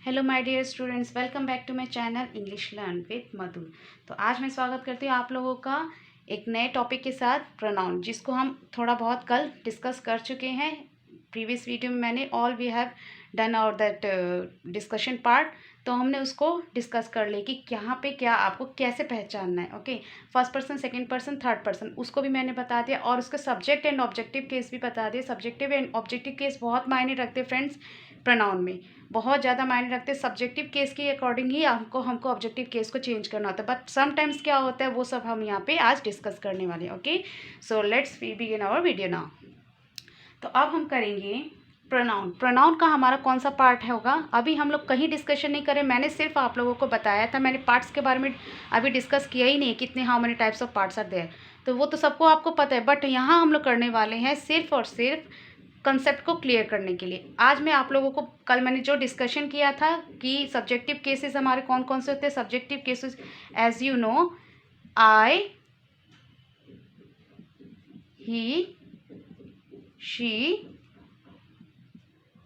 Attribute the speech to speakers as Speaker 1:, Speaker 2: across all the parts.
Speaker 1: Hello my dear students, welcome back to my channel English learn with Madhu. तो आज मैं स्वागत करती हूँ आप लोगों का एक नए टॉपिक के साथ, प्रोनाउन, जिसको हम थोड़ा बहुत कल डिस्कस कर चुके हैं। प्रीवियस वीडियो में मैंने ऑल वी हैव डन और दैट डिस्कशन पार्ट, तो हमने उसको डिस्कस कर ले कि यहाँ पे क्या आपको कैसे पहचानना है। Okay, first person, second person, third person, उसको भी मैंने बता दिया और उसके सब्जेक्ट एंड ऑब्जेक्टिव केस भी बता दिए। सब्जेक्टिव एंड ऑब्जेक्टिव केस बहुत मायने रखते हैं फ्रेंड्स, प्रोनाउन में बहुत ज़्यादा मायने रखते हैं। सब्जेक्टिव केस के अकॉर्डिंग ही हमको ऑब्जेक्टिव केस को चेंज करना होता है, बट समटाइम्स क्या होता है वो सब हम यहाँ पे आज डिस्कस करने वाले हैं। Okay, so let's begin our video now. तो अब हम करेंगे प्रोनाउन। प्रोनाउन का हमारा कौन सा पार्ट होगा, अभी हम लोग कहीं डिस्कशन नहीं करें। मैंने सिर्फ आप लोगों को बताया था, मैंने पार्ट्स के बारे में अभी डिस्कस किया ही नहीं, कितने how many types of parts are there, तो वो तो सबको आपको पता है। बट यहाँ हम लोग करने वाले हैं सिर्फ और सिर्फ कंसेप्ट को क्लियर करने के लिए। आज मैं आप लोगों को, कल मैंने जो डिस्कशन किया था कि सब्जेक्टिव केसेस हमारे कौन कौन से होते हैं। Subjective cases as you know, I, he, she,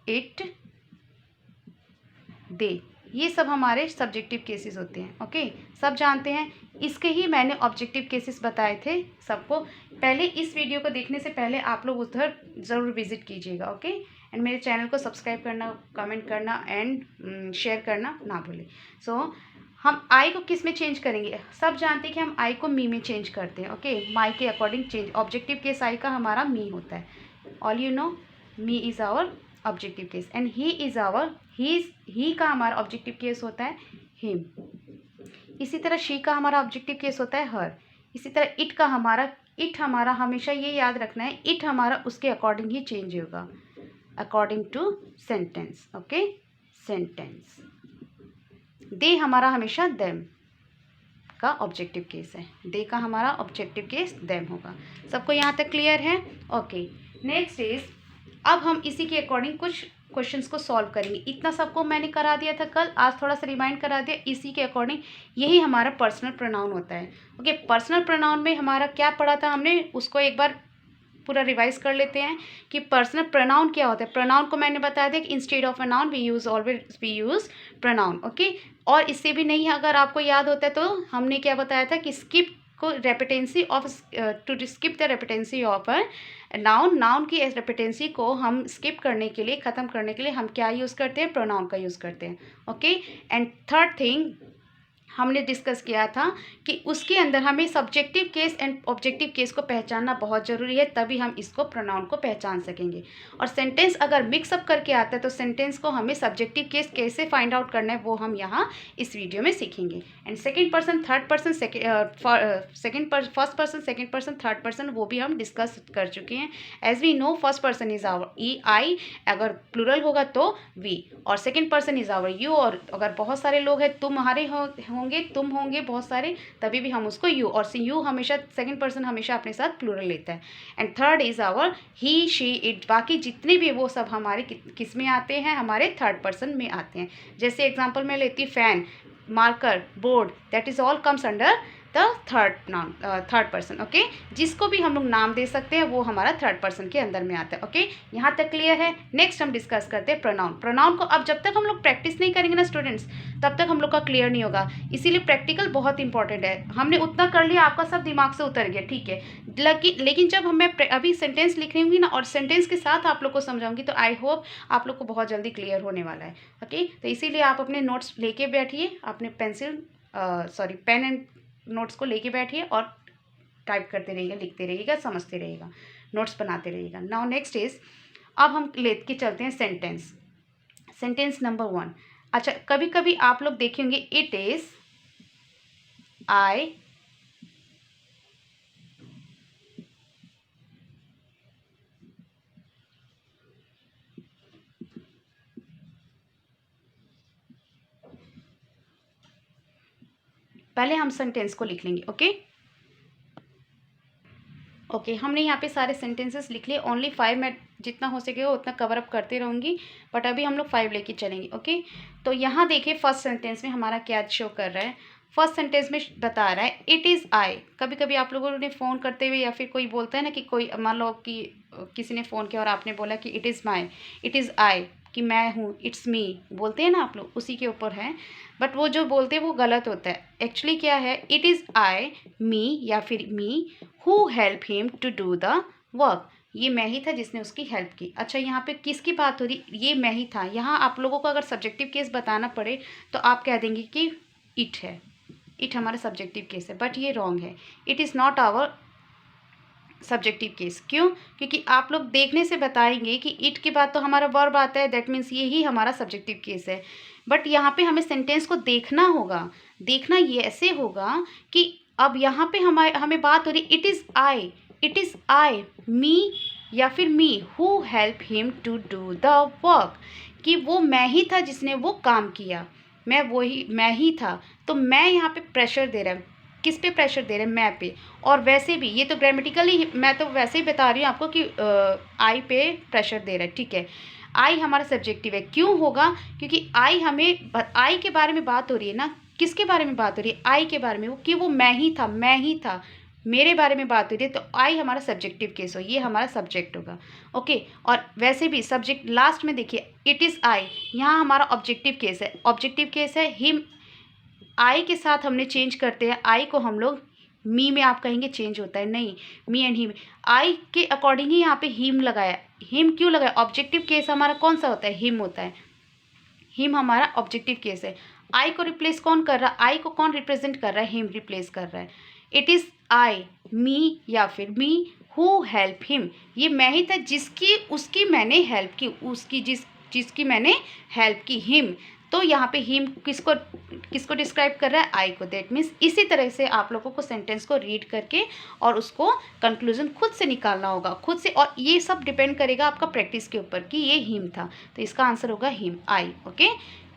Speaker 1: it, they, ये सब हमारे सब्जेक्टिव केसेस होते हैं। ओके, सब जानते हैं। इसके ही मैंने ऑब्जेक्टिव केसेस बताए थे सबको। पहले इस वीडियो को देखने से पहले आप लोग उधर ज़रूर विजिट कीजिएगा। ओके, एंड मेरे चैनल को सब्सक्राइब करना, कमेंट करना एंड शेयर करना ना भूलें। सो हम आई को किस में चेंज करेंगे, सब जानते हैं कि हम आई को मी में चेंज करते हैं। ओके, माई के according change. Objective case I का हमारा मी होता है। All you know, me is our objective case and he is our, he का हमारा ऑब्जेक्टिव केस होता है हिम। इसी तरह शी का हमारा ऑब्जेक्टिव केस होता है हर। इसी तरह इट हमारा हमेशा ये याद रखना है, इट हमारा उसके अकॉर्डिंग ही चेंज होगा, according to sentence. Okay, sentence. They हमारा हमेशा देम का ऑब्जेक्टिव केस है, दे का हमारा ऑब्जेक्टिव केस देम होगा। सबको यहाँ तक क्लियर है? ओके, नेक्स्ट इज, अब हम इसी के अकॉर्डिंग कुछ क्वेश्चंस को सॉल्व करेंगे। इतना सबको मैंने करा दिया था कल, आज थोड़ा सा रिमाइंड करा दिया। इसी के अकॉर्डिंग यही हमारा पर्सनल प्रोनाउन होता है। ओके, पर्सनल प्रोनाउन में हमारा क्या पढ़ा था हमने, उसको एक बार पूरा रिवाइज कर लेते हैं कि पर्सनल प्रोनाउन क्या होता है। प्रोनाउन को मैंने बताया था कि instead of a noun we use pronoun. Okay, और इससे भी नहीं, अगर आपको याद होता है तो हमने क्या बताया था कि स्किप को repetency of, to skip the repetency of a noun, noun की रेपिटेंसी को हम स्किप करने के लिए, ख़त्म करने के लिए हम क्या यूज़ करते हैं, प्रोनाउन का यूज़ करते हैं। ओके, एंड थर्ड थिंग हमने डिस्कस किया था कि उसके अंदर हमें subjective case and objective case को पहचानना बहुत ज़रूरी है, तभी हम इसको प्रोनाउन को पहचान सकेंगे। और सेंटेंस अगर मिक्सअप करके आता है तो सेंटेंस को हमें सब्जेक्टिव केस कैसे फाइंड आउट करना है वो हम यहाँ इस वीडियो में सीखेंगे। And second person, third person, first person, second person, third person, वो भी हम डिस्कस कर चुके हैं। As we know, first person is our I, अगर प्लूरल होगा तो वी, और second person is our you, और अगर बहुत सारे लोग हैं, तुम्हारे होंगे, तुम होंगे बहुत सारे, तभी भी हम उसको यू, और यू हमेशा सेकंड पर्सन हमेशा अपने साथ प्लूरल लेता है। And third is our he, she, it, बाकी जितने भी वो सब हमारे किस में आते हैं, हमारे थर्ड पर्सन में आते हैं। जैसे एग्जांपल मैं लेती हूँ, fan, marker, board, that is all comes under the third person. Okay, जिसको भी हम लोग नाम दे सकते हैं वो हमारा थर्ड पर्सन के अंदर में आता है। ओके, यहाँ तक क्लियर है? नेक्स्ट हम डिस्कस करते हैं प्रोनाउन। प्रोनाउन को अब जब तक हम लोग प्रैक्टिस नहीं करेंगे ना स्टूडेंट्स, तब तक हम लोग का क्लियर नहीं होगा। इसीलिए प्रैक्टिकल बहुत इंपॉर्टेंट है। हमने उतना कर लिया, आपका सब दिमाग से उतर गया, ठीक है। लेकिन जब मैं अभी सेंटेंस लिख रही हूँगी ना और सेंटेंस के साथ आप लोग को समझाऊंगी, तो आई होप आप लोग को बहुत जल्दी क्लियर होने वाला है। ओके, तो इसीलिए आप अपने नोट्स लेके बैठिए, अपने पेन एंड नोट्स को लेके बैठिए और टाइप करते रहिएगा, लिखते रहिएगा, समझते रहिएगा, नोट्स बनाते रहिएगा। नाउ नेक्स्ट इज, अब हम लेके चलते हैं सेंटेंस। Sentence number 1। अच्छा, कभी कभी आप लोग देखे होंगे, इट इज आई, पहले हम सेंटेंस को लिख लेंगे। ओके ओके, हमने यहाँ पे सारे सेंटेंसेस लिख लिए। ओनली 5 मैं जितना हो सके उतना कवर अप करते रहूँगी, बट अभी हम लोग 5 लेके चलेंगे। ओके, तो यहाँ देखिए फर्स्ट सेंटेंस में हमारा क्या शो कर रहा है। फर्स्ट सेंटेंस में बता रहा है इट इज़ आई। कभी कभी आप लोगों ने फ़ोन करते हुए, या फिर कोई बोलता है ना कि कोई, मान लो कि किसी ने फ़ोन किया और आपने बोला कि इट इज़ आई, कि मैं हूँ, इट्स मी बोलते हैं ना आप लोग, उसी के ऊपर है। बट वो जो बोलते हैं वो गलत होता है। एक्चुअली क्या है, इट इज़ आई, मी या फिर me who help him to do the work. ये मैं ही था जिसने उसकी हेल्प की। अच्छा, यहाँ पे किसकी बात हो रही, ये मैं ही था। यहाँ आप लोगों को अगर सब्जेक्टिव केस बताना पड़े तो आप कह देंगे कि इट है, इट हमारा सब्जेक्टिव केस है। बट ये रॉन्ग है, it is not our subjective case. क्यों? क्योंकि आप लोग देखने से बताएंगे कि इट के बाद तो हमारा वर्ब आता है, दैट मीन्स ये ही हमारा सब्जेक्टिव केस है। बट यहाँ पे हमें सेंटेंस को देखना होगा। देखना ये ऐसे होगा कि अब यहाँ पे हमें बात हो रही, इट इज़ आई, मी या फिर me who help him to do the work, कि वो मैं ही था जिसने वो काम किया, मैं ही था। तो मैं यहाँ पे प्रेशर दे रहा है, किस पे प्रेशर दे रहे हैं, मैं पे। और वैसे भी ये तो ग्रामेटिकली मैं तो वैसे ही बता रही हूँ आपको कि आई पे प्रेशर दे रहा है, ठीक है। आई हमारा सब्जेक्टिव है, क्यों होगा? क्योंकि आई के बारे में बात हो रही है ना। किसके बारे में बात हो रही है? आई के बारे में, कि वो मैं ही था, मेरे बारे में बात हो रही है। तो आई हमारा सब्जेक्टिव केस हो, ये हमारा सब्जेक्ट होगा, ओके। और वैसे भी सब्जेक्ट लास्ट में देखिए, इट इज़ आई, यहाँ हमारा ऑब्जेक्टिव केस है। ऑब्जेक्टिव केस है हिम, आई के साथ हमने चेंज करते हैं। आई को हम लोग मी में आप कहेंगे चेंज होता है, नहीं, मी एंड हिम। आई के अकॉर्डिंग ही यहाँ पे हिम लगाया। हिम क्यों लगाया? ऑब्जेक्टिव केस हमारा कौन सा होता है? हिम होता है। हिम हमारा ऑब्जेक्टिव केस है। आई को रिप्लेस कौन कर रहा है? आई को कौन रिप्रेजेंट कर रहा है? हिम रिप्लेस कर रहा है। इट इज़ आई, मी या फिर मी हु हेल्प हिम, ये मैं ही था उसकी मैंने हेल्प की, जिसकी मैंने हेल्प की, हिम। तो यहाँ पे हिम किसको डिस्क्राइब कर रहा है? आई को। दैट मीन्स इसी तरह से आप लोगों को सेंटेंस को रीड करके और उसको कंक्लूजन खुद से निकालना होगा, खुद से। और ये सब डिपेंड करेगा आपका प्रैक्टिस के ऊपर कि ये हिम था, तो इसका आंसर होगा हिम, आई, ओके।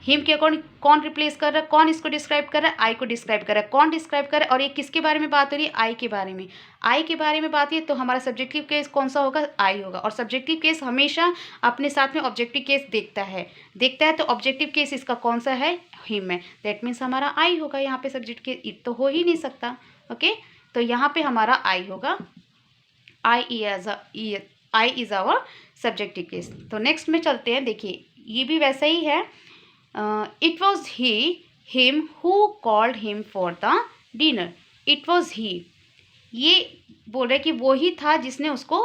Speaker 1: हिम के अकॉर्डिंग कौन रिप्लेस कर रहा है? कौन इसको डिस्क्राइब कर रहा है? आई को डिस्क्राइब कर रहा है। कौन डिस्क्राइब कर रहा है? और ये किसके बारे में बात हो रही है? आई के बारे में। आई के बारे में बात है तो हमारा सब्जेक्टिव केस कौन सा होगा? आई होगा। और सब्जेक्टिव केस हमेशा अपने साथ में ऑब्जेक्टिव केस देखता है। तो ऑब्जेक्टिव केस इसका कौन सा है? हिम है। दैट मीन्स हमारा आई होगा यहाँ पे सब्जेक्ट केस, इट तो हो ही नहीं सकता, ओके। तो यहाँ पे हमारा आई होगा। I is our subjective case. तो नेक्स्ट में चलते हैं। देखिए ये भी वैसा ही है। It was him who called him for the dinner. It was he, ये बोल रहे कि वो ही था जिसने उसको,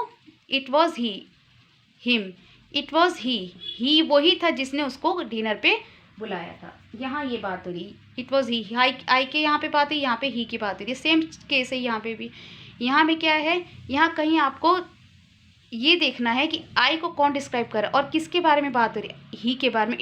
Speaker 1: it was him, it was he वही था जिसने उसको डिनर पे बुलाया था। यहाँ ये बात हो रही, इट वॉज ही, आई के यहाँ पे बात है, यहाँ पे ही की बात हो रही है। सेम केस है यहाँ पे भी। यहाँ में क्या है, यहाँ कहीं आपको ये देखना है कि आई को कौन डिस्क्राइब कर रहा है और किसके बारे में बात हो रही है? ही के बारे में।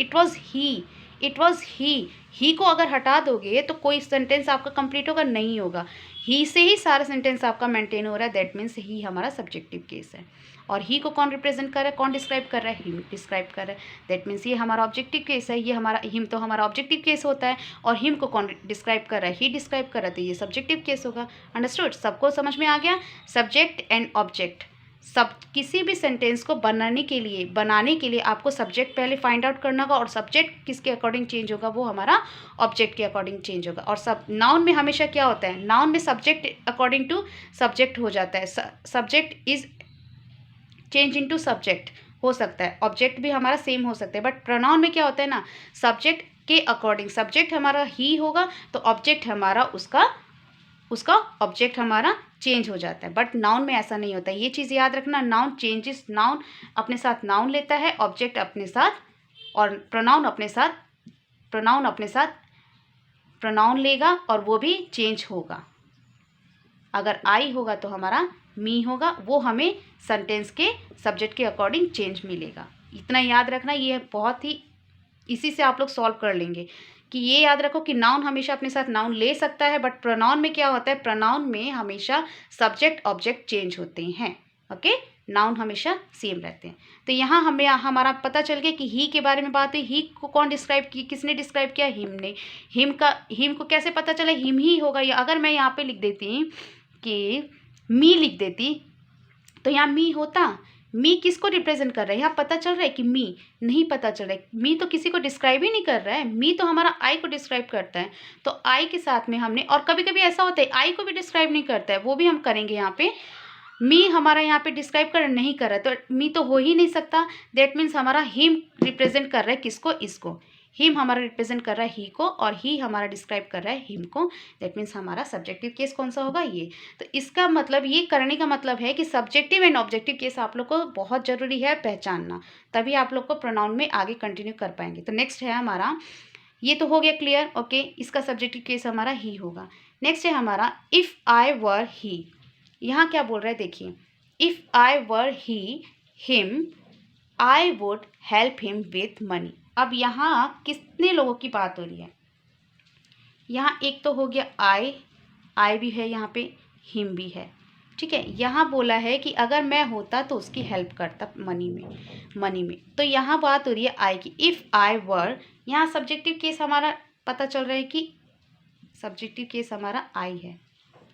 Speaker 1: इट वॉज ही को अगर हटा दोगे तो कोई सेंटेंस आपका कंप्लीट होगा? नहीं होगा। ही से ही सारा सेंटेंस आपका मेंटेन हो रहा है। दैट मीन्स ही हमारा सब्जेक्टिव केस है। और ही को कौन रिप्रेजेंट कर रहा है? कौन डिस्क्राइब कर रहा है? हिम डिस्क्राइब कर रहा है। दैट मीन्स ये हमारा ऑब्जेक्टिव केस है। ये हमारा हिम तो हमारा ऑब्जेक्टिव केस होता है, और हिम को कौन डिस्क्राइब कर रहा है? ही डिस्क्राइब कर रहा है, तो ये सब्जेक्टिव केस होगा। अंडरस्टूड? सबको समझ में आ गया? सब्जेक्ट एंड ऑब्जेक्ट, सब किसी भी सेंटेंस को बनाने के लिए आपको सब्जेक्ट पहले फाइंड आउट करना होगा, और सब्जेक्ट किसके अकॉर्डिंग चेंज होगा? वो हमारा ऑब्जेक्ट के अकॉर्डिंग चेंज होगा। और सब नाउन में हमेशा क्या होता है? नाउन में सब्जेक्ट अकॉर्डिंग टू सब्जेक्ट हो जाता है। Subject is change into subject हो सकता है, ऑब्जेक्ट भी हमारा सेम हो सकता है। बट प्रोनाउन में क्या होता है ना, सब्जेक्ट के अकॉर्डिंग, सब्जेक्ट हमारा ही होगा तो ऑब्जेक्ट हमारा उसका ऑब्जेक्ट हमारा चेंज हो जाता है। बट नाउन में ऐसा नहीं होता, ये चीज़ याद रखना। नाउन चेंजेस, नाउन अपने साथ नाउन लेता है, ऑब्जेक्ट अपने साथ, और प्रोनाउन अपने साथ प्रोनाउन लेगा, और वो भी चेंज होगा। अगर आई होगा तो हमारा मी होगा, वो हमें सेंटेंस के सब्जेक्ट के अकॉर्डिंग चेंज मिलेगा। इतना याद रखना, ये बहुत ही, इसी से आप लोग सॉल्व कर लेंगे। कि ये याद रखो कि नाउन हमेशा अपने साथ नाउन ले सकता है, बट प्रोनाउन में क्या होता है? प्रोनाउन में हमेशा सब्जेक्ट ऑब्जेक्ट चेंज होते हैं, ओके। नाउन हमेशा सेम रहते हैं। तो यहाँ हमारा पता चल गया कि ही के बारे में बात है। ही को कौन डिस्क्राइब की, किसने डिस्क्राइब किया? हिम ने। हिम को कैसे पता चला? हिम ही होगा। या अगर मैं यहाँ पे लिख देती कि मी लिख देती तो यहाँ मी होता। मी किसको रिप्रेजेंट कर रहा है? यहाँ पता चल रहा है कि मी नहीं पता चल रहा है। मी तो किसी को डिस्क्राइब ही नहीं कर रहा है, मी तो हमारा आई को डिस्क्राइब करता है। तो आई के साथ में हमने, और कभी कभी ऐसा होता है आई को भी डिस्क्राइब नहीं करता है, वो भी हम करेंगे यहाँ पे। मी हमारा यहाँ पे डिस्क्राइब कर नहीं कर रहा है, तो मी तो हो ही नहीं सकता। दैट मीन्स हमारा हिम रिप्रेजेंट कर रहा है किसको, इसको। हिम हमारा रिप्रेजेंट कर रहा है ही को, और ही हमारा डिस्क्राइब कर रहा है हिम को। दैट मीन्स हमारा सब्जेक्टिव केस कौन सा होगा, ये। तो इसका मतलब, ये करने का मतलब है कि सब्जेक्टिव एंड ऑब्जेक्टिव केस आप लोग को बहुत ज़रूरी है पहचानना, तभी आप लोग को प्रोनाउन में आगे कंटिन्यू कर पाएंगे। तो नेक्स्ट है हमारा, ये तो हो गया क्लियर, ओके। इसका सब्जेक्टिव केस हमारा ही होगा। नेक्स्ट है हमारा इफ़ आई वर ही। यहाँ क्या बोल रहा है देखिए, if I were he him I would help him with money. अब यहाँ कितने लोगों की बात हो रही है, यहाँ एक तो हो गया आई भी है यहाँ पे, हिम भी है, ठीक है। यहाँ बोला है कि अगर मैं होता तो उसकी हेल्प करता मनी में। तो यहाँ बात हो रही है आई की, इफ़ आई वर। यहाँ सब्जेक्टिव केस हमारा पता चल रहा है कि सब्जेक्टिव केस हमारा आई है,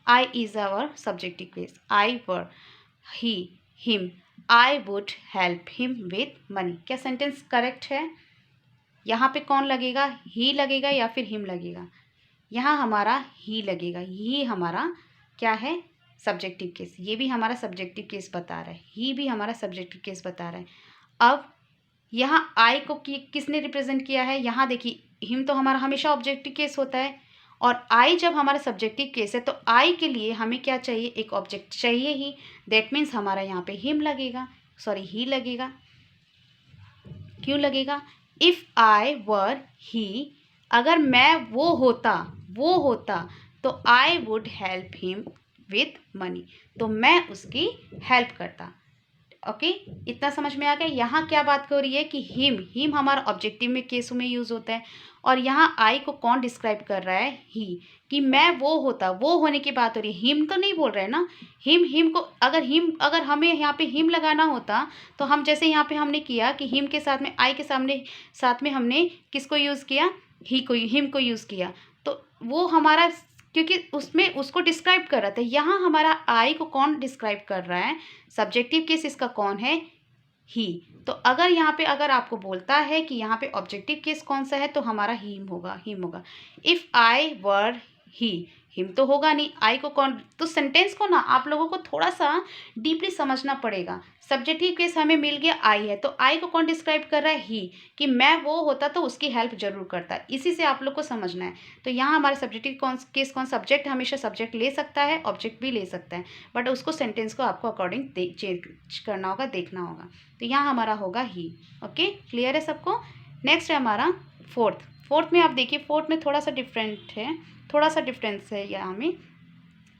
Speaker 1: I is our subjective case. I were he him I would help him with money. क्या सेंटेंस करेक्ट है? यहाँ पे कौन लगेगा, ही लगेगा या फिर हिम लगेगा? यहाँ हमारा ही लगेगा। ही हमारा क्या है, सब्जेक्टिव केस। ये भी हमारा सब्जेक्टिव केस बता रहा है, ही भी हमारा सब्जेक्टिव केस बता रहा है। अब यहाँ आई को किसने रिप्रेजेंट किया है, यहाँ देखिए, हिम तो हमारा हमेशा ऑब्जेक्टिव केस होता है, और आई जब हमारा सब्जेक्टिव केस है तो आई के लिए हमें क्या चाहिए, एक ऑब्जेक्ट चाहिए ही। दैट मीन्स हमारा यहाँ पे हिम लगेगा, सॉरी ही लगेगा। क्यों लगेगा, इफ़ आई वर ही, अगर मैं वो होता तो आई would help him with money, तो मैं उसकी हेल्प करता। ओके, इतना समझ में आ गया। यहाँ क्या बात हो रही है कि हिम हमारा ऑब्जेक्टिव में केसों में यूज़ होता है, और यहाँ आई को कौन डिस्क्राइब कर रहा है, ही, कि मैं वो होता, वो होने की बात हो रही है। हिम तो नहीं बोल रहे हैं ना, हिम को अगर हमें यहाँ पे हिम लगाना होता तो हम जैसे यहाँ पे हमने किया कि हिम के साथ में आई के साथ में हमने किसको यूज़ किया, हिम को यूज़ किया, तो वो हमारा, क्योंकि उसमें उसको डिस्क्राइब कर रहा था। यहाँ हमारा आई को कौन डिस्क्राइब कर रहा है, सब्जेक्टिव केस इसका कौन है, ही। तो अगर यहाँ पे अगर आपको बोलता है कि यहाँ पे ऑब्जेक्टिव केस कौन सा है, तो हमारा हिम होगा। If I were he, him तो होगा नहीं, आई को कौन, तो सेंटेंस को ना आप लोगों को थोड़ा सा डीपली समझना पड़ेगा। सब्जेक्टिव केस हमें मिल गया आई है, तो आई को कौन डिस्क्राइब कर रहा है, ही, कि मैं वो होता तो उसकी हेल्प जरूर करता। इसी से आप लोग को समझना है। तो यहाँ हमारा सब्जेक्टिव केस कौन, सब्जेक्ट हमेशा सब्जेक्ट ले सकता है, ऑब्जेक्ट भी ले सकता है, बट उसको सेंटेंस को आपको अकॉर्डिंग चेंज करना होगा, देखना होगा। तो यहाँ हमारा होगा ही। ओके, क्लियर है सबको। नेक्स्ट है हमारा फोर्थ में आप देखिए, फोर्थ में थोड़ा सा डिफरेंस है यहाँ में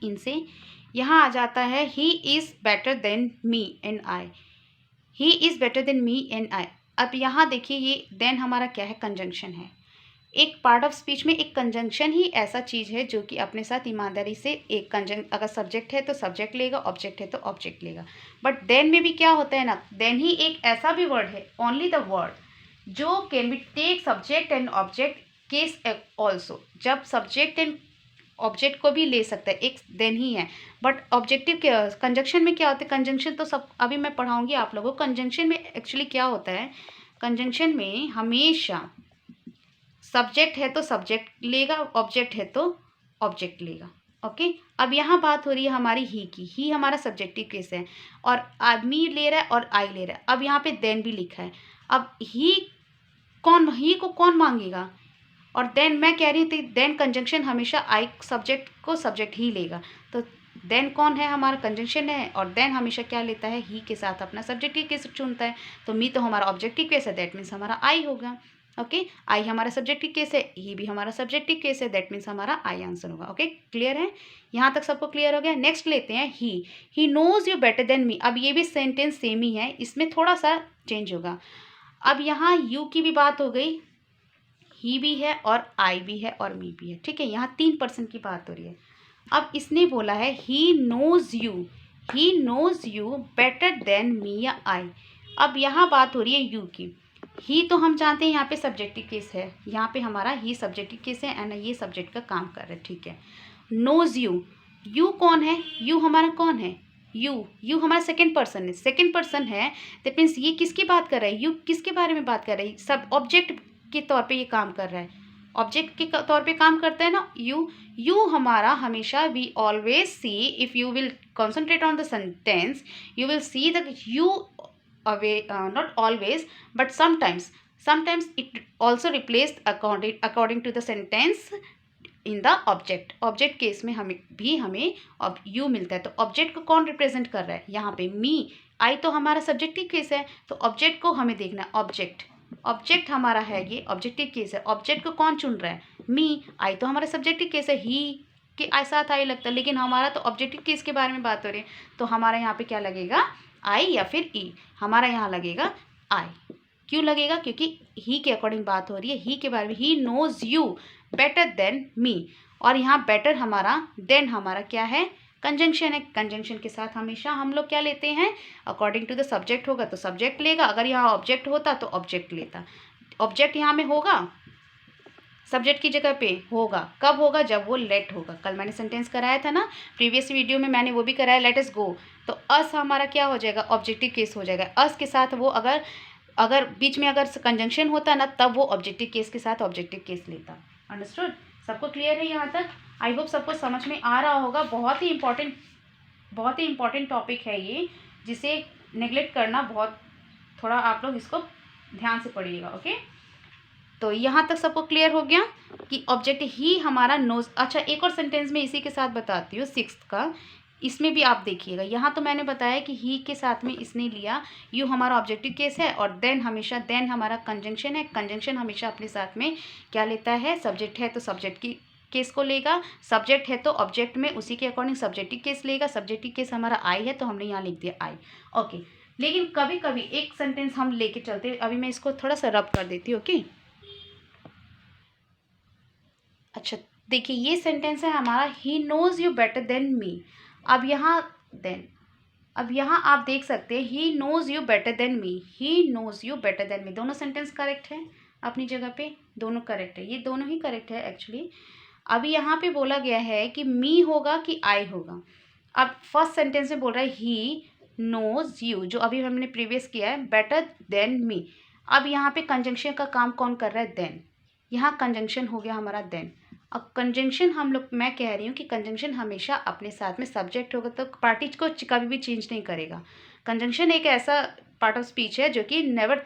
Speaker 1: इनसे। यहाँ आ जाता है he is better than me and I, he is better than me and I. अब यहाँ देखिए, ये देन हमारा क्या है, कंजंक्शन है। एक पार्ट ऑफ स्पीच में एक कंजंक्शन ही ऐसा चीज़ है जो कि अपने साथ ईमानदारी से एक अगर सब्जेक्ट है तो सब्जेक्ट लेगा, ऑब्जेक्ट है तो ऑब्जेक्ट लेगा। बट देन में भी क्या होता है ना, देन ही एक ऐसा भी वर्ड है, ओनली द वर्ड जो can be take subject and object case also, जब सब्जेक्ट एंड ऑब्जेक्ट को भी ले सकता है, एक देन ही है। बट ऑब्जेक्टिव कंजंक्शन में क्या होता है, कंजंक्शन तो सब अभी मैं पढ़ाऊंगी आप लोगों को। कंजंक्शन में एक्चुअली क्या होता है, कंजंक्शन में हमेशा सब्जेक्ट है तो सब्जेक्ट लेगा, ऑब्जेक्ट है तो ऑब्जेक्ट लेगा। ओके, अब यहाँ बात हो रही है हमारी ही की, ही हमारा सब्जेक्टिव केस है, और आदमी ले रहा है और आई ले रहा है। अब यहाँ पे देन भी लिखा है, अब ही को कौन मांगेगा, और देन मैं कह रही थी देन कंजंक्शन हमेशा आई सब्जेक्ट को सब्जेक्ट ही लेगा। तो देन कौन है, हमारा कंजंक्शन है, और देन हमेशा क्या लेता है, ही के साथ अपना सब्जेक्टिव केस चुनता है। तो मी तो हमारा ऑब्जेक्टिव केस है, दैट मीन्स हमारा आई होगा। ओके, आई हमारा सब्जेक्टिव केस है, ही भी हमारा सब्जेक्टिव केस है, दैट मीन्स हमारा आई आंसर होगा। ओके, क्लियर है, यहाँ तक सबको क्लियर हो गया। नेक्स्ट लेते हैं he knows you better than me. अब ये भी सेंटेंस सेम ही है, इसमें थोड़ा सा चेंज होगा। अब यहाँ यू की भी बात हो गई, ही भी है और आई भी है और मी भी है, ठीक है। यहाँ 3% की बात हो रही है। अब इसने बोला है he knows you better than me या आई। अब यहाँ बात हो रही है यू की। ही तो हम जानते हैं यहाँ पे सब्जेक्टिव केस है, यहाँ पे हमारा ही सब्जेक्टिव केस है एंड ये सब्जेक्ट का काम कर रहा है, ठीक है। नोज यू कौन है, यू हमारा कौन है, यू हमारा सेकंड पर्सन है। दैट मीन्स ये किसकी बात कर रहा है, यू किसके बारे में बात कर रही है, सब ऑब्जेक्ट के तौर पे ये काम कर रहा है। ऑब्जेक्ट के तौर पे काम करता है ना यू हमारा हमेशा we always see, if you will concentrate on the sentence you will see that you away, not always but sometimes it also replaced according to the sentence in the object case में हमें अब you मिलता है। तो object को कौन represent कर रहा है यहाँ पे? मी। आई तो हमारा सब्जेक्टिव केस है, तो ऑब्जेक्ट को हमें देखना है। ऑब्जेक्ट हमारा है, ये ऑब्जेक्टिव केस है। ऑब्जेक्ट को कौन चुन रहा है? मी। आई तो हमारा सब्जेक्टिव केस है, ही के साथ आई लगता है, लेकिन हमारा तो ऑब्जेक्टिव केस के बारे में बात हो रही है, तो हमारा यहाँ पे क्या लगेगा? आई या फिर ई? हमारा यहाँ लगेगा आई। क्यों लगेगा? क्योंकि ही के अकॉर्डिंग बात हो रही है, ही के बारे में। He knows you better than me, और यहाँ बेटर हमारा, देन हमारा क्या है? कंजंक्शन है। कंजंक्शन के साथ हमेशा हम लोग क्या लेते हैं? अकॉर्डिंग टू द सब्जेक्ट होगा तो सब्जेक्ट लेगा, अगर यहाँ ऑब्जेक्ट होता तो ऑब्जेक्ट लेता। ऑब्जेक्ट यहाँ में होगा, सब्जेक्ट की जगह पे होगा। कब होगा? जब वो लेट होगा। कल मैंने सेंटेंस कराया था ना, प्रीवियस वीडियो में मैंने वो भी कराया, लेट अस गो। तो अस हमारा क्या हो जाएगा? ऑब्जेक्टिव केस हो जाएगा। अस के साथ वो अगर बीच में अगर कंजंक्शन होता ना, तब वो ऑब्जेक्टिव केस के साथ ऑब्जेक्टिव केस लेता। अंडरस्टूड? सबको क्लियर है यहाँ तक? आई होप सबको समझ में आ रहा होगा। बहुत ही इंपॉर्टेंट टॉपिक है ये, जिसे नेग्लेक्ट करना बहुत, थोड़ा आप लोग इसको ध्यान से पढ़िएगा। ओके, तो यहाँ तक सबको क्लियर हो गया कि ऑब्जेक्ट ही हमारा नोज। अच्छा, एक और सेंटेंस में इसी के साथ बताती हूँ, 6th का। इसमें भी आप देखिएगा, यहाँ तो मैंने बताया कि ही के साथ में इसने लिया, यू हमारा ऑब्जेक्टिव केस है, और देन हमारा कंजंक्शन है। कंजंक्शन हमेशा अपने साथ में क्या लेता है? सब्जेक्ट है तो सब्जेक्ट की केस को लेगा, सब्जेक्ट है तो ऑब्जेक्ट में उसी के अकॉर्डिंग सब्जेक्टिव केस लेगा। सब्जेक्टिव केस हमारा आई है, तो हमने यहाँ लिख दिया आई। ओके, लेकिन कभी कभी एक सेंटेंस हम लेके चलते, अभी मैं इसको थोड़ा सा रब कर देती हूँ। ओके, अच्छा देखिए, ये सेंटेंस है हमारा, he knows you better than me. अब यहाँ आप देख सकते हैं, he knows you better than me, he knows you better than me. दोनों सेंटेंस करेक्ट है अपनी जगह पे, दोनों करेक्ट है, ये दोनों ही करेक्ट है एक्चुअली। अभी यहाँ पे बोला गया है कि मी होगा कि आई होगा। अब फर्स्ट सेंटेंस में बोल रहा है ही नोज यू, जो अभी हमने प्रीवियस किया है, बेटर देन मी। अब यहाँ पे कंजंक्शन का काम कौन कर रहा है? देन। यहाँ कंजंक्शन हो गया हमारा देन। अब कंजंक्शन मैं कह रही हूँ कि कंजंक्शन हमेशा अपने साथ में सब्जेक्ट होगा, तो पार्टी को कभी भी चेंज नहीं करेगा। कंजंक्शन एक ऐसा पार्ट ऑफ स्पीच है जो कि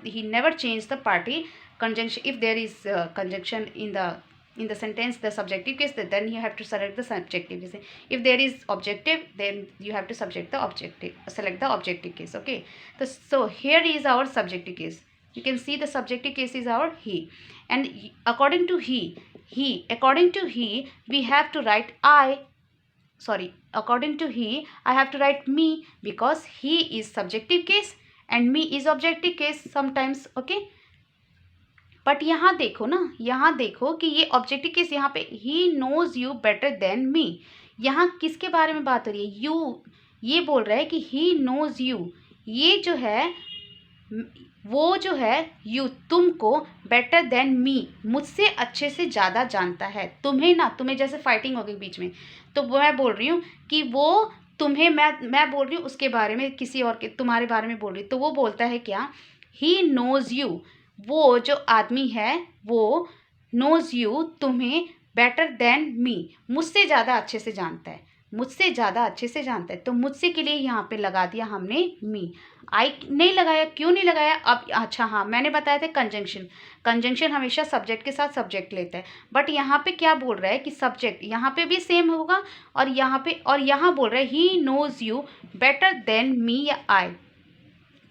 Speaker 1: he never change the party conjunction. If there is conjunction in the sentence, the subjective case, then you have to select the subjective case. If there is objective, then you have to select the objective case. Okay, so here is our subjective case. You can see the subjective case is our he, and according to he we have to write according to he I have to write me, because he is subjective case and me is objective case sometimes. Okay, but यहाँ देखो ना, यहाँ देखो कि ये objective case, यहाँ पे he knows you better than me, यहाँ किसके बारे में बात हो रही है? यू। ये बोल रहा है कि ही नोज यू, ये जो है वो जो है यू, तुमको बेटर देन मी, मुझसे अच्छे से ज़्यादा जानता है। तुम्हें जैसे फाइटिंग हो गई बीच में, तो मैं बोल रही हूँ कि वो तुम्हें, मैं बोल रही हूँ उसके बारे में, किसी और के तुम्हारे बारे में बोल रही हूँ, तो वो बोलता है क्या? ही नोज यू, वो जो आदमी है वो नोज यू, तुम्हें बेटर देन मी, मुझसे ज़्यादा अच्छे से जानता है, तो मुझसे के लिए यहाँ पे लगा दिया हमने मी। आई नहीं लगाया, क्यों नहीं लगाया? अब अच्छा हाँ, मैंने बताया था कंजंक्शन हमेशा सब्जेक्ट के साथ सब्जेक्ट लेता है, बट यहाँ पे क्या बोल रहा है कि सब्जेक्ट यहाँ पे भी सेम होगा, और यहाँ बोल रहा है he knows you better than me या आई।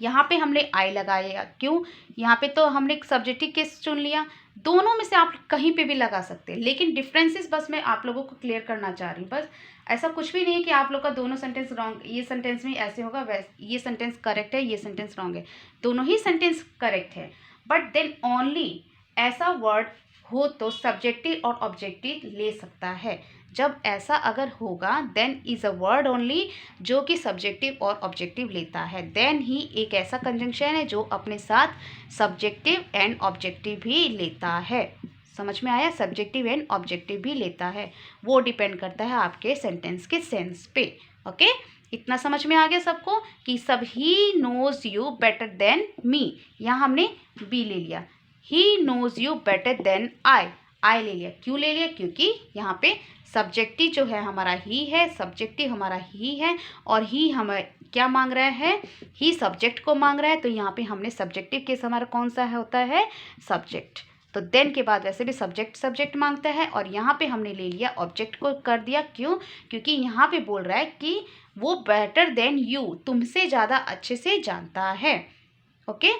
Speaker 1: यहाँ पे हमने आई लगाया, क्यों? यहाँ पे तो हमने सब्जेक्टिव केस चुन लिया। दोनों में से आप कहीं पे भी लगा सकते हैं, लेकिन डिफरेंसेस बस मैं आप लोगों को क्लियर करना चाह रही हूँ। बस ऐसा कुछ भी नहीं है कि आप लोग का दोनों सेंटेंस रॉन्ग, ये सेंटेंस में ऐसे होगा, ये सेंटेंस करेक्ट है, ये सेंटेंस रॉन्ग है। दोनों ही सेंटेंस करेक्ट है, बट देन ओनली ऐसा वर्ड हो तो सब्जेक्टिव और ऑब्जेक्टिव ले सकता है। जब ऐसा अगर होगा, then is a word only जो कि सब्जेक्टिव और ऑब्जेक्टिव लेता है। देन ही एक ऐसा कंजंक्शन है जो अपने साथ सब्जेक्टिव एंड ऑब्जेक्टिव भी लेता है। समझ में आया? सब्जेक्टिव एंड ऑब्जेक्टिव भी लेता है, वो डिपेंड करता है आपके सेंटेंस के सेंस पे। ओके, इतना समझ में आ गया सबको कि सब he knows you better than me, यहाँ हमने बी ले लिया। He knows you better than I, I ले लिया। क्यों ले लिया? क्योंकि यहाँ पे सब्जेक्टिव जो है हमारा ही है, सब्जेक्टिव हमारा ही है, और ही हमें क्या मांग रहा है? ही सब्जेक्ट को मांग रहा है। तो यहाँ पे हमने सब्जेक्टिव केस हमारा कौन सा है होता है? सब्जेक्ट। तो देन के बाद वैसे भी सब्जेक्ट मांगता है, और यहाँ पे हमने ले लिया ऑब्जेक्ट को कर दिया। क्यों? क्योंकि यहाँ पे बोल रहा है कि वो बेटर देन यू, तुमसे ज़्यादा अच्छे से जानता है। ओके,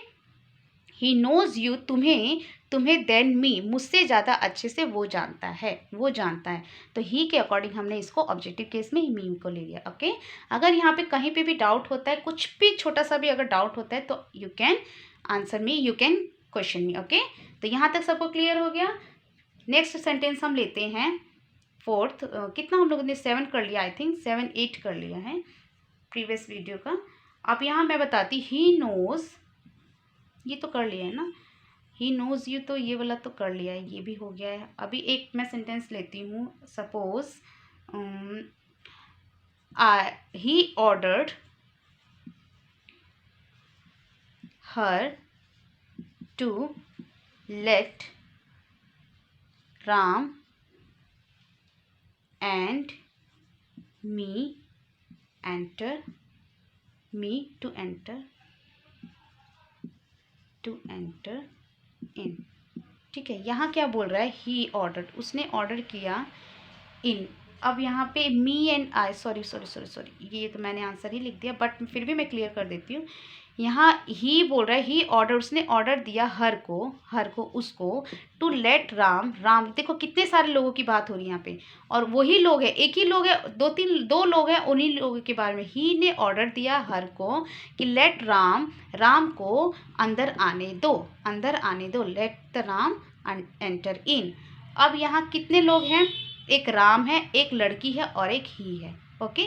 Speaker 1: ही नोज यू, तुम्हें देन मी, मुझसे ज़्यादा अच्छे से वो जानता है। तो ही के अकॉर्डिंग हमने इसको ऑब्जेक्टिव केस में मी को ले लिया। ओके, अगर यहाँ पे कहीं पे भी डाउट होता है, कुछ भी छोटा सा भी अगर डाउट होता है, तो you can answer me, you can question me. Okay, तो यहाँ तक सबको क्लियर हो गया। नेक्स्ट सेंटेंस हम लेते हैं फोर्थ। कितना हम लोगों ने 7 कर लिया, आई थिंक 7-8 कर लिया है प्रीवियस वीडियो का। अब यहाँ मैं बताती, ही नोज, ये तो कर लिया है ना, ही नोज यू, तो ये वाला तो कर लिया है, ये भी हो गया है। अभी एक मैं सेंटेंस लेती हूँ, suppose he ordered her to let Ram and me to enter in. ठीक है, यहाँ क्या बोल रहा है? ही ऑर्डर, उसने ऑर्डर किया इन। अब यहाँ पे मी एंड आई, सॉरी, ये तो मैंने आंसर ही लिख दिया, बट फिर भी मैं क्लियर कर देती हूँ। यहाँ ही बोल रहा है, ही ऑर्डर, उसने ऑर्डर दिया हर को उसको, टू लेट राम, देखो कितने सारे लोगों की बात हो रही है यहाँ पे, और वही लोग है, एक ही लोग है, दो लोग हैं, उन्हीं लोगों के बारे में। ही ने ऑर्डर दिया हर को कि लेट राम को अंदर आने दो, let the Ram enter in. अब यहाँ कितने लोग हैं? एक राम है, एक लड़की है, और एक ही है। ओके,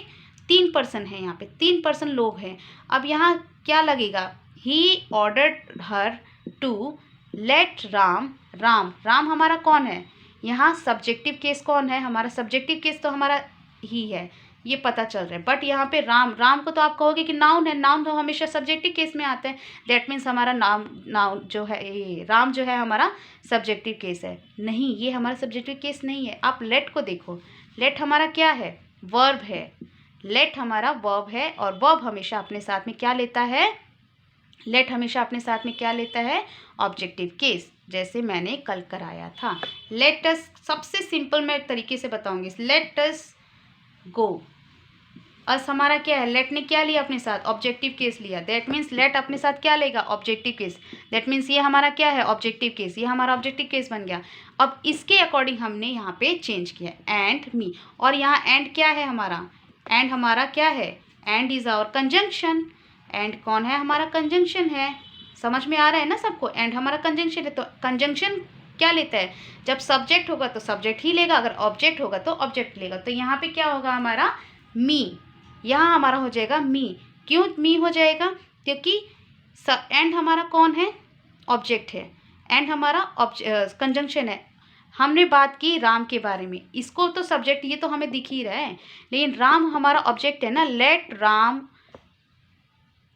Speaker 1: 3 पर्सन है यहाँ पे, 3 पर्सन लोग हैं। अब यहाँ क्या लगेगा? He ordered her to let Ram हमारा कौन है? यहाँ सब्जेक्टिव केस कौन है? हमारा सब्जेक्टिव केस तो हमारा ही है, ये पता चल रहा है। बट यहाँ पे राम को तो आप कहोगे कि नाउन है, नाउन तो हमेशा सब्जेक्टिव केस में आते हैं। दैट मीन्स हमारा नाउन जो है, ये राम जो है हमारा सब्जेक्टिव केस है। नहीं, ये हमारा सब्जेक्टिव केस नहीं है। आप लेट को देखो, लेट हमारा क्या है? वर्ब है। लेट हमारा वर्ब है, और वर्ब हमेशा अपने साथ में क्या लेता है? लेट हमेशा अपने साथ में क्या लेता है? ऑब्जेक्टिव केस, जैसे मैंने कल कराया था। लेट अस, सबसे सिंपल मैं तरीके से बताऊंगी, लेट अस गो। अस हमारा क्या है? लेट ने क्या लिया अपने साथ? ऑब्जेक्टिव केस लिया। दैट मीन्स लेट अपने साथ क्या लेगा? Objective case. दैट मीन्स ये हमारा क्या है? Objective case. ये हमारा ऑब्जेक्टिव केस बन गया। अब इसके अकॉर्डिंग हमने यहाँ पे चेंज किया, एंड मी। और यहाँ एंड क्या है हमारा? एंड हमारा क्या है? And is our conjunction. And कौन है? हमारा कंजंक्शन है। समझ में आ रहा है ना सबको? एंड हमारा कंजंक्शन है। तो कंजंक्शन क्या लेता है? जब सब्जेक्ट होगा तो सब्जेक्ट ही लेगा, अगर ऑब्जेक्ट होगा तो ऑब्जेक्ट लेगा। तो यहाँ पे क्या होगा हमारा? मी। यहाँ हमारा हो जाएगा मी। क्यों मी हो जाएगा? क्योंकि एंड हमारा कौन है? ऑब्जेक्ट है। एंड हमारा कंजंक्शन है। हमने बात की राम के बारे में, इसको तो सब्जेक्ट, ये तो हमें दिख ही रहा है, लेकिन राम हमारा ऑब्जेक्ट है ना। लेट राम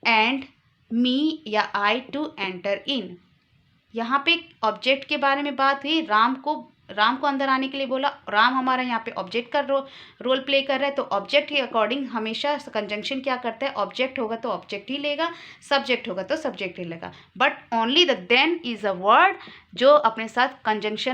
Speaker 1: एंड मी या आई टू एंटर इन। यहाँ पे ऑब्जेक्ट के बारे में बात हुई, राम को अंदर आने के लिए बोला। राम हमारा यहाँ पे ऑब्जेक्ट का रोल प्ले कर रहा है। तो ऑब्जेक्ट के अकॉर्डिंग हमेशा कंजंक्शन क्या करता है? ऑब्जेक्ट होगा तो ऑब्जेक्ट ही लेगा, सब्जेक्ट होगा तो सब्जेक्ट ही लेगा। But only the then is a word जो अपने साथ कंजंक्शन